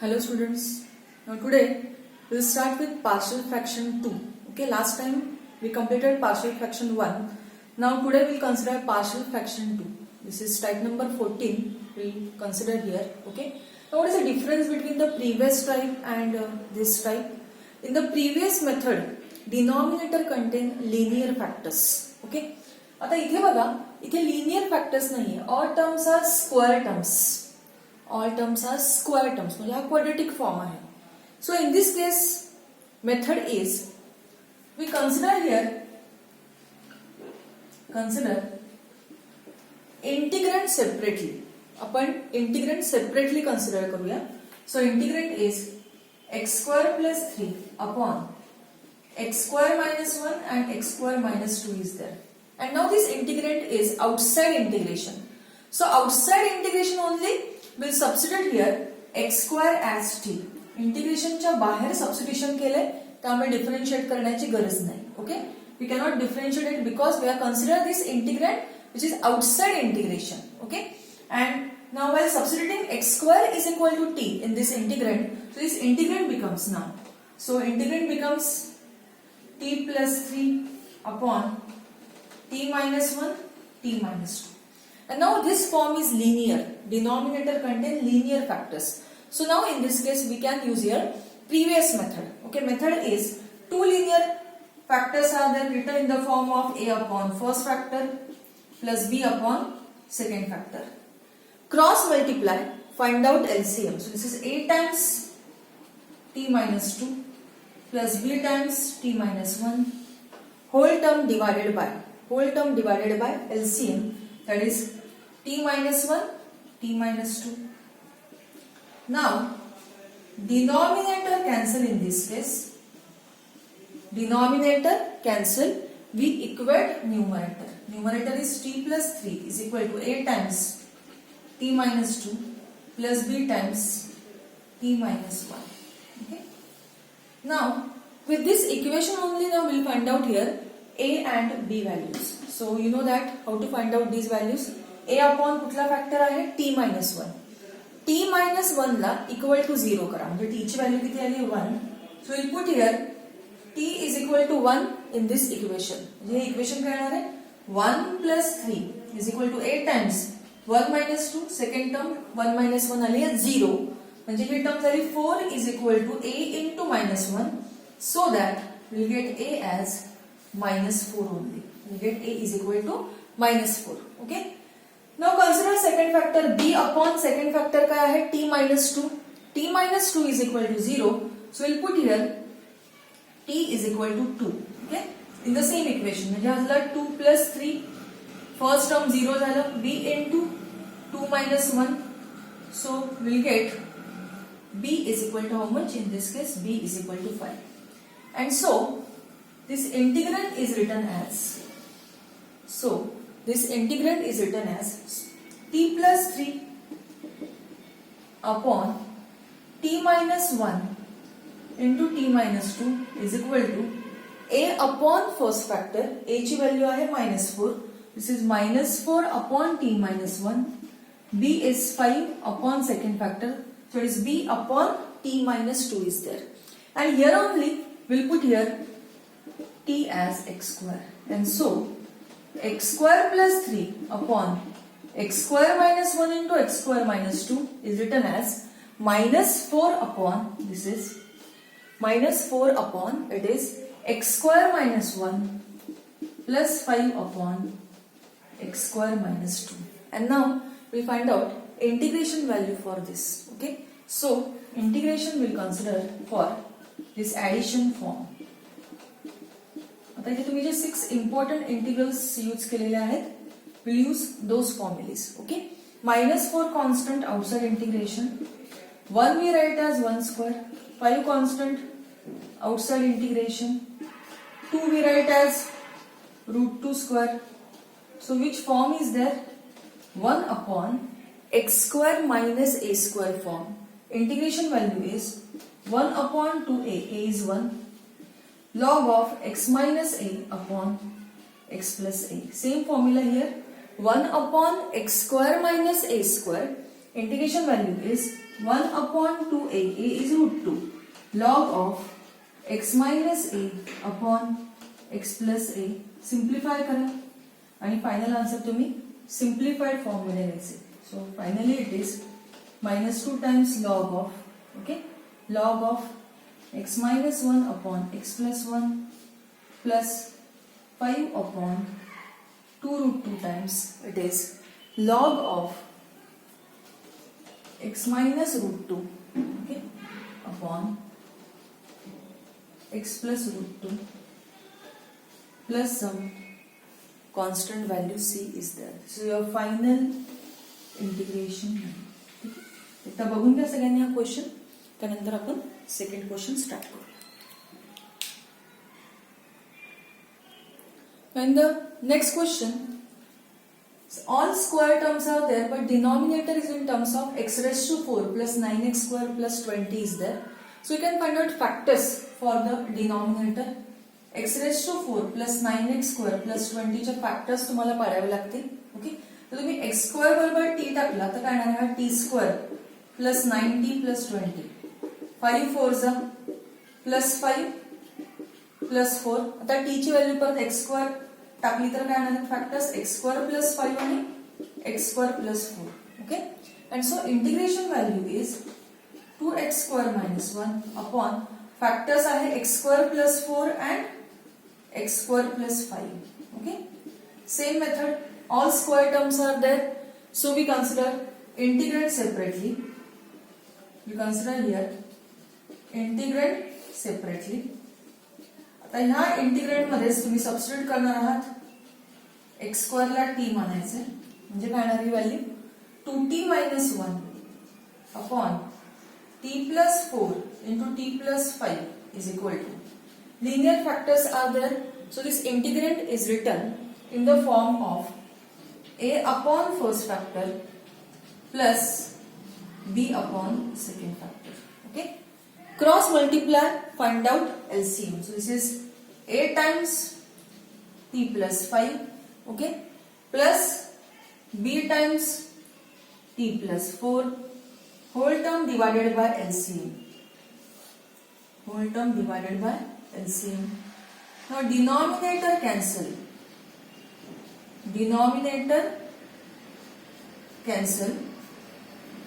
Hello students. Now today we will start with partial fraction 2. Okay, last time we completed partial fraction 1. Now today we will consider partial fraction 2. This is type number 14 we will consider here. Okay. Now what is the difference between the previous type and this type? In the previous method denominator contain linear factors. Okay. आता इथे बघा, इथे linear factors नाहीये. All terms are square terms. All terms are square terms म्हणजे हा quadratic form आहे. So in this case method is we consider integrand separately. आपण integrand separately consider करूया. So integrand is x square plus 3 upon x square minus 1 and x square minus 2 is there. And now this integrand is outside integration. So outside integration only we'll substitute here x square as t. इंटिग्रेशनच्या बाहेर substitution केले त्यामुळे differentiate करण्याची गरज नाही. Okay, we cannot differentiate it because we are consider this integrand which is outside integration. Okay, and now while substituting x square is equal to t in this integrand, so this integrand becomes now. So integrand becomes t plus 3 upon t minus 1 t minus 2. And now this form is linear. Denominator contain linear factors. So now in this case we can use here previous method. Okay, method is two linear factors are then written in the form of a upon first factor plus b upon second factor. Cross multiply, find out LCM. So this is a times t minus 2 plus b times t minus 1 whole term divided by LCM, that is t minus 1 t minus 2. Now denominator cancel in this case. Denominator cancel, we equate numerator. Numerator is t plus 3 is equal to a times t minus 2 plus b times t minus 1. Okay. Now with this equation only now we will find out here a and b values. So you know that how to find out these values. a upon कुठला factor आहे t minus 1. t minus 1 ला equal to 0 करा म्हणजे t ची value किती आली 1. So will put here t is equal to 1 in this equation. म्हणजे हे equation काय येणार आहे 1 plus 3 is equal to 8 times 1 minus 2 second term 1 minus 1 आली आहे 0 म्हणजे ही टर्म झाली 4 is equal to a into minus 1. So that we will get a as minus 4 only. We get a is equal to minus 4. Okay. Now consider second factor b upon second factor काय आहे t minus 2. t minus 2 is equal to 0. So we'll put here t is equal to 2. Okay. In the same equation म्हणजे हा झाला 2 plus 3 first term 0 झालं b into 2 minus 1. So we'll get b is equal to how much? In this case b is equal to 5. And so this integrand is written as t plus 3 upon t minus 1 into t minus 2 is equal to a upon first factor. a ची value आहे minus 4. This is minus 4 upon t minus 1. b is 5 upon second factor. So it is b upon t minus 2 is there. And here only we'll put here t as x square. And so x square plus 3 upon x square minus 1 into x square minus 2 is written as minus 4 upon, this is minus 4 upon, it is x square minus 1 plus 5 upon x square minus 2. And now we find out integration value for this. Okay. So integration we'll consider for this addition form. आता इथे तुम्ही जे 6 important integrals use केलेले आहेत will use those formulae. Okay, -4 constant outside integration, 1 we write as 1 square, 5 constant outside integration, 2 we write as √2 square. So which form is there 1 upon x square minus a square form. Integration value is 1 upon 2a, a is 1, log of x minus a upon x plus a. Same formula here, 1 upon x square minus a square. Integration value is 1 upon 2a, a is root 2, log of x minus a upon x plus a. Simplify करा आणि final answer तुम्ही simplified form मध्ये घ्यायचे. So finally it is -2 times log of, okay, log of x minus 1 upon x plus 1 plus 5 upon 2 root 2 times it is log of x minus root 2, okay, upon x plus root 2 plus some constant value c is there. So your final integration. एकदा बघून घ्या सगळ्यांनी हा question, त्यानंतर आपण second question start करू. And the next question, all square terms are there but denominator is in terms of x raised to 4 plus 9x square plus 20 is there. So you can find out factors for the denominator. x raised to 4 plus 9x square plus 20 चे factors तुम्हाला पाडावे लागतील. Okay, तर तुम्ही x square बरोबर t टाकला तर काय येणार आहे t square plus 9t plus 20, 5 4 जा प्लस 5 प्लस 4. आता t ची व्हॅल्यू परत x स्क्वेअर टाकली तर काय येणार फॅक्टर्स x स्क्वेअर प्लस 5 आणि x square plus 4. Okay, and so integration value is 2x square minus 1 upon factors आहे x square plus 4 and x square plus 5. Okay, same method, all square terms are there, so we consider integrate separately. We consider here integrate separately. आता ह्या integrate मध्ये तुम्ही substitute करणार आहात x square ला t मानायचे, म्हणजे काय येणार ही value 2t minus 1 upon t plus 4 into t plus 5 is equal to linear factors are there. So this integrand is written in the form of a upon first factor plus b upon second factor. Okay, cross multiply, find out LCM. So this is a times t plus 5, okay, plus b times t plus 4 whole term divided by LCM. Whole term divided by LCM. Now denominator cancel. Denominator cancel.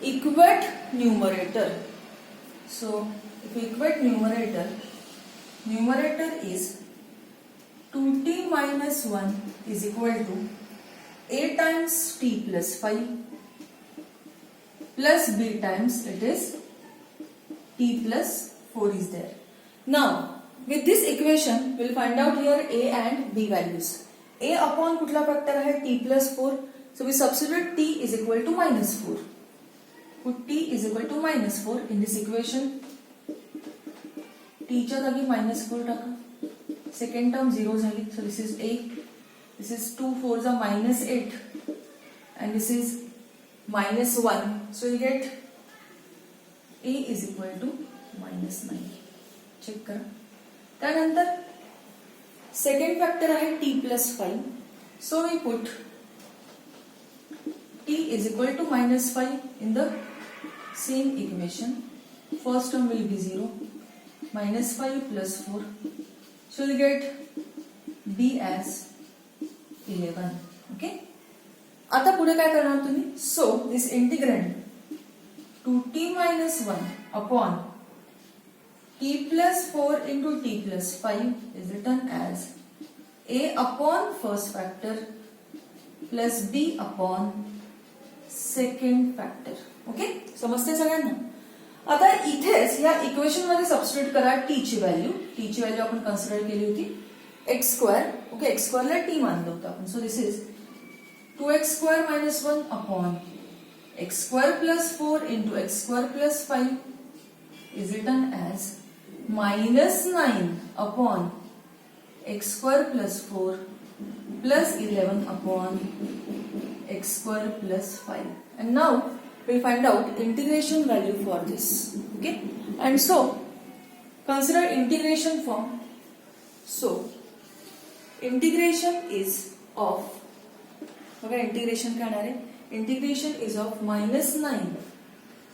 Equate numerator. So if you equate numerator, numerator is 2t minus 1 is equal to a times t plus 5 plus b times it is t plus 4 is there. Now with this equation we will find out here a and b values. A upon कुठला factor आहे t plus 4, so we substitute t is equal to minus 4. Put t is equal to minus 4 in this equation. t च्या जागी minus 4 टाका, second term 0 झाली, so this is a, this is 2 4 जा minus 8 and this is minus 1, so you get a is equal to minus 9. Check करा. त्यानंतर second factor आहे t plus 5, so we put t is equal to minus 5 in the same equation. First term will be 0, minus 5 plus 4, so you get b as 11. Okay, आता पुढे काय करणार तुम्ही, so this integrand 2t minus 1 upon t plus 4 into t plus 5 is written as a upon first factor plus b upon second factor. Okay, समजते सगळ्यांना. आता इथेच या इक्वेशन मध्ये सबस्टिट्यूट करा t ची व्हॅल्यू. t ची व्हॅल्यू आपण कन्सिडर केली होती x square. Okay, x square ला t मानलं होतं आपण. So this is 2x square minus 1 upon x square plus 4 into x square plus 5 is written as minus 9 upon x square plus 4 plus 11 upon x square plus 5. And now we find out integration value for this. Okay, and so consider integration form. So integration is of, okay, integration काय आहे, integration is of minus 9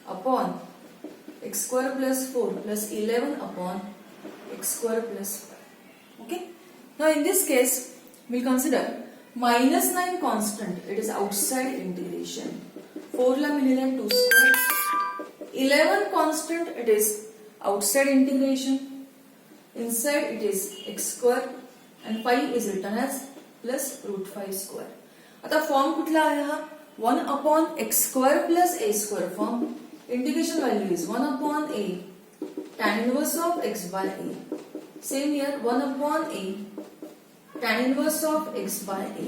upon x square plus 4 plus 11 upon x square plus 5. Okay. Now in this case, we'll consider minus 9 constant. It is outside integration. 4 la मिलेला 2 square. 11 constant. It is outside integration. Inside it is x square and 5 is written as plus root 5 square. आता form कुठला आहे हा 1 upon x square plus a square form. Integration value is 1 upon a tan inverse of x by a. Same here 1 upon a tan inverse of x by a.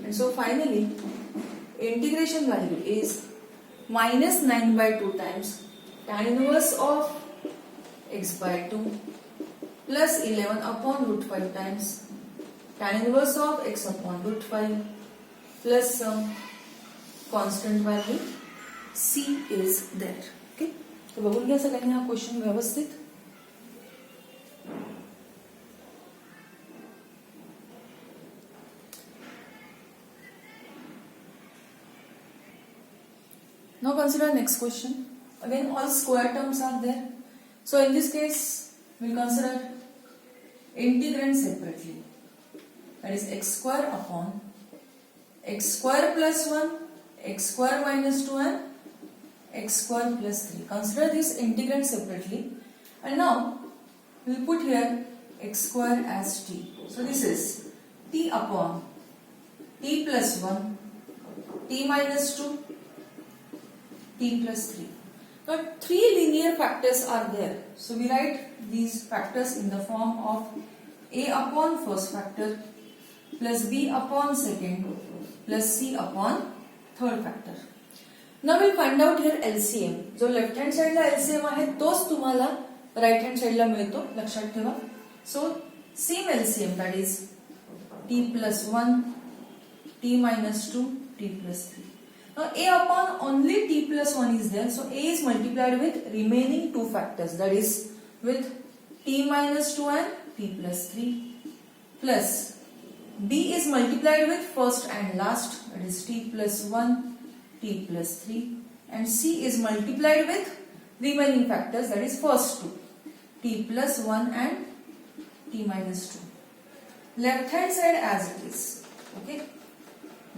And so finally integration value is minus 9 by 2 times tan inverse of x by 2 plus 11 upon root 5 times tan inverse of x upon root 5 plus some constant value c is there. Okay. तो बघून घ्या सगळ्यांनी हा question व्यवस्थित. Now consider next question. Again all square terms are there. So in this case we'll consider integrand separately. That is x square upon x square plus 1, x square minus 2 and x square plus 3. Consider this integrand separately. And now we'll put here x square as t. So this is t upon t plus 1, t minus 2, t plus 3. Now 3 linear factors are there. So we write these factors in the form of a upon first factor plus b upon second plus c upon third factor. Now we'll find out here LCM. जो left hand साइडला LCM आहे तोच तुम्हाला right hand साइडला मिळतो, लक्षात ठेवा. So same LCM, that is t plus 1, t minus 2, t plus 3. Now a upon only t plus 1 is there, so a is multiplied with remaining two factors, that is with t minus 2 and t plus 3, plus b is multiplied with first and last, that is t plus 1, t plus 3, and c is multiplied with remaining factors, that is first two, t plus 1 and t minus 2. Left hand side as it is. Okay,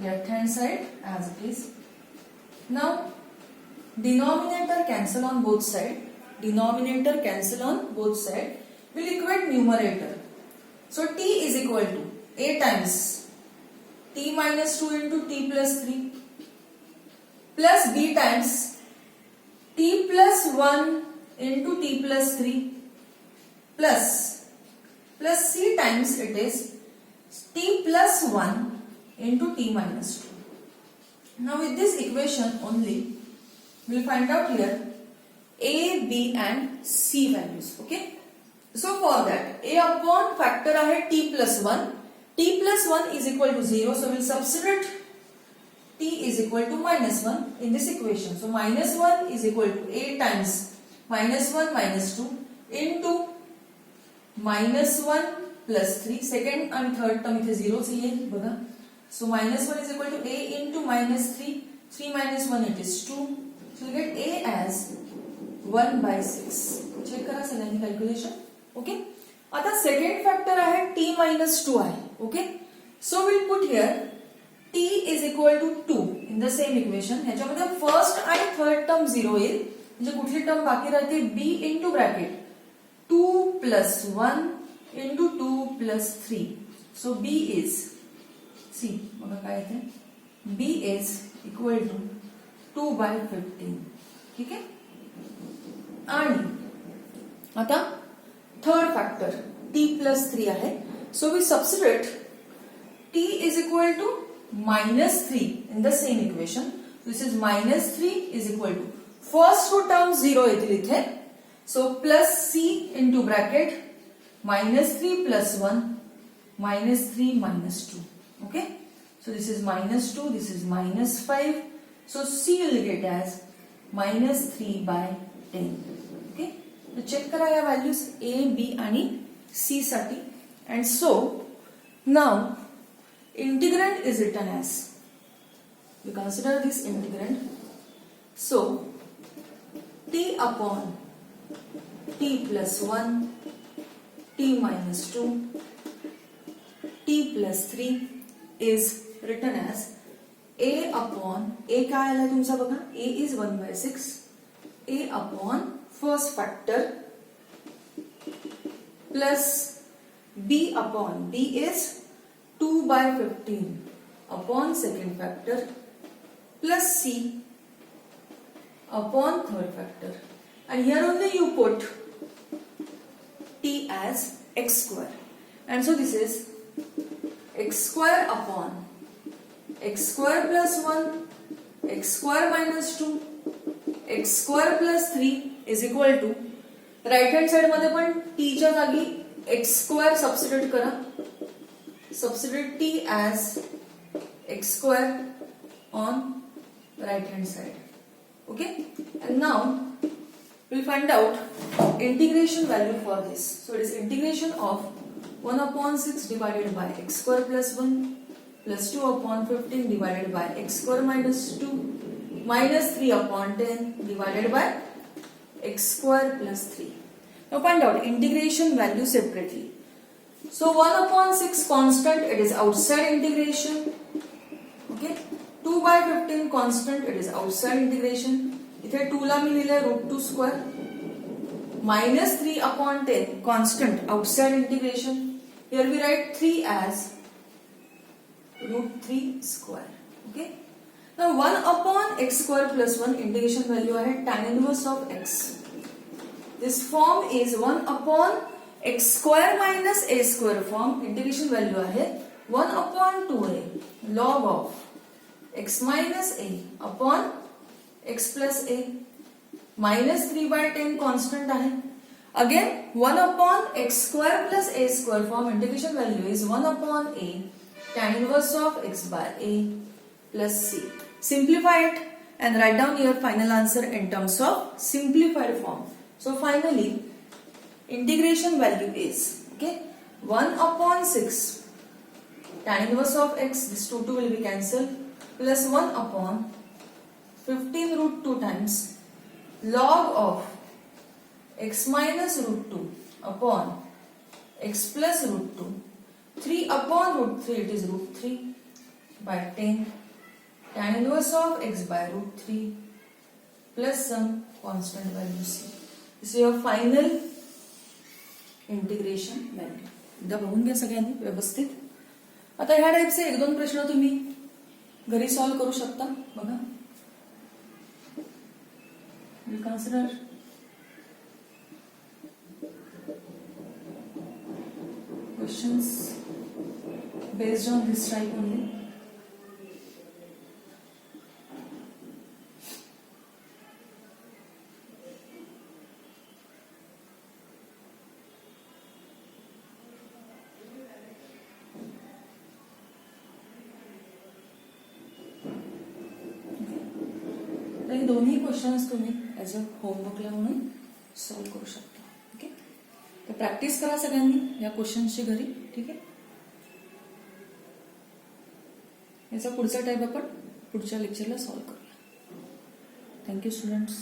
left hand side as it is. Now denominator cancel on both sides. Denominator cancel on both sides. Will equate numerator. So t is equal to a times t minus 2 into t plus 3 plus b times t plus 1 into t plus 3 plus c times it is t plus 1 into t minus 2. Now with this equation only we will find out here a, b and c values. Okay. So for that a upon factor आहे t plus 1. T plus 1 is equal to 0. So we will substitute t is equal to minus 1 in this equation. So minus 1 is equal to a times minus 1 minus 2 into minus 1 plus 3. Second and third term इथे 0 च येईल बघा. So minus 1 is equal to a into minus 3. 3 minus 1 it is 2. So we get a as 1 by 6. Check करा सगळ्यांनी calculation. Okay. आता second factor आहे t minus 2 आहे. Okay. So will put here t is equal to 2 in the same equation. ह्याच्यामध्ये first आणि third term 0 येईल. म्हणजे कुठली टर्म बाकी राहते b into bracket 2 plus 1 into 2 plus 3. So b is see बघा काय येते b is equal to 2 by 15. ठीक आहे. आणि आता थर्ड फॅक्टर t plus 3 आहे. So we substitute t is equal to minus 3 in the same equation. This is minus 3 is equal to first two term 0 येतील इथे. So plus c into bracket minus 3 plus 1 minus 3 minus 2. Okay. So this is minus 2, this is minus 5. So c will get as minus 3 by 10. Okay. तो check करा या values a, b आणि c साठी. And so now integrand is written as, we consider this integrand. So t upon t plus 1, t minus 2, t plus 3 is written as a upon, a काय आला तुमचा बघा, a is 1/6, a upon first factor plus b upon, b is 2/15 upon second factor plus c upon third factor, and here only you put t as x square, and so this is x square upon x square plus 1, x square minus 2, x square plus 3 is equal to, right hand side मध्ये पण t च्या जागी x square substitute करा, substitute t as x square on right hand side. Okay, and now we'll find out integration value for this. So it is integration of 1/6 divided by x square plus 1 plus 2/15 divided by x square minus 2 minus 3/10 divided by x square plus 3. Now find out integration value separately. So 1/6 constant, it is outside integration. Okay, 2/15 constant, it is outside integration. इथे 2 ला मी लिहिले √2 square minus 3/10 constant outside integration. Here we write 3 as √3 square. Okay. Now 1/x square plus 1 integration value आहे tan inverse of x. This form is 1/x square minus a square form. Integration value आहे 1/2a log of x minus a upon x plus a minus 3/10 constant आहे. Again 1/x square plus a square form. Integration value is 1/a tan inverse of x by a plus c. Simplify it and write down your final answer in terms of simplified form. So finally integration value is, okay, 1/6 tan inverse of x, this 2 will be cancelled, plus 1/15 √2 times log of x minus √2 upon x plus √2, 3/√3, it is √3 by 10 tan inverse of x by √3 plus some constant value c. This is your final integration value. एकदा बघून घ्या सगळ्यांनी व्यवस्थित. आता ह्या टाइपचे 1-2 प्रश्न तुम्ही घरी सॉल्व करू शकता. बघा, we'll consider questions based on this type only. तर हे दोन्ही क्वेश्चन्स तुम्ही ॲज अ होमवर्कला म्हणून सॉल्व करू शकता. ओके, तर प्रॅक्टिस करा सगळ्यांनी या क्वेश्चन्सची घरी. ठीक आहे, याचा पुढचा टाईप आपण पुढच्या लेक्चरला सॉल्व करूया. Thank you students.